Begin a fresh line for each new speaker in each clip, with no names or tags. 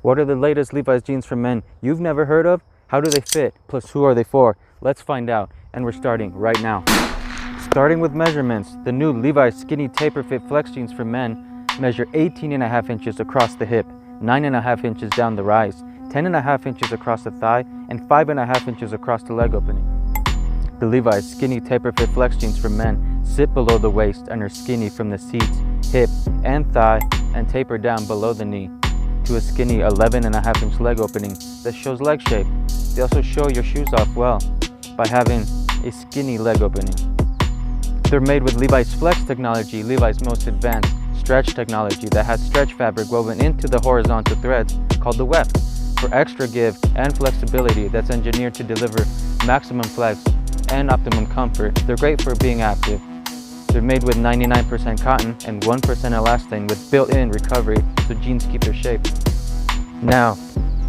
What are the latest Levi's jeans for men you've never heard of? How do they fit? Plus, who are they for? Let's find out, and we're starting right now. Starting with measurements, the new Levi's skinny taper fit flex jeans for men measure 18.5 inches across the hip, 9.5 inches down the rise, 10.5 inches across the thigh, and 5.5 inches across the leg opening. The Levi's skinny taper fit flex jeans for men sit below the waist and are skinny from the seats, hip, and thigh, and taper down below the knee to a skinny 11.5 inch leg opening that shows leg shape. They also show your shoes off well by having a skinny leg opening. They're made with Levi's Flex technology, Levi's most advanced stretch technology that has stretch fabric woven into the horizontal threads called the weft for extra give and flexibility that's engineered to deliver maximum flex and optimum comfort. They're great for being active. They're made with 99% cotton and 1% elastane with built-in recovery so jeans keep their shape. Now,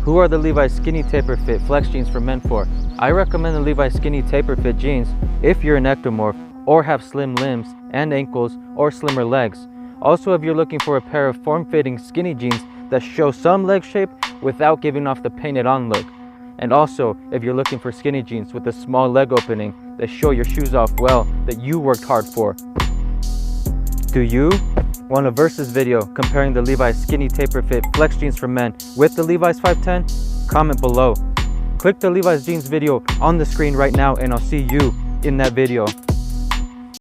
who are the Levi's skinny taper fit flex jeans for men for? I recommend the Levi's skinny taper fit jeans if you're an ectomorph or have slim limbs and ankles or slimmer legs. Also, if you're looking for a pair of form-fitting skinny jeans that show some leg shape without giving off the painted on look. And also, if you're looking for skinny jeans with a small leg opening that show your shoes off well that you worked hard for. Do you want a versus video comparing the Levi's skinny taper fit flex jeans for men with the Levi's 510? Comment below. Click the Levi's jeans video on the screen right now and I'll see you in that video.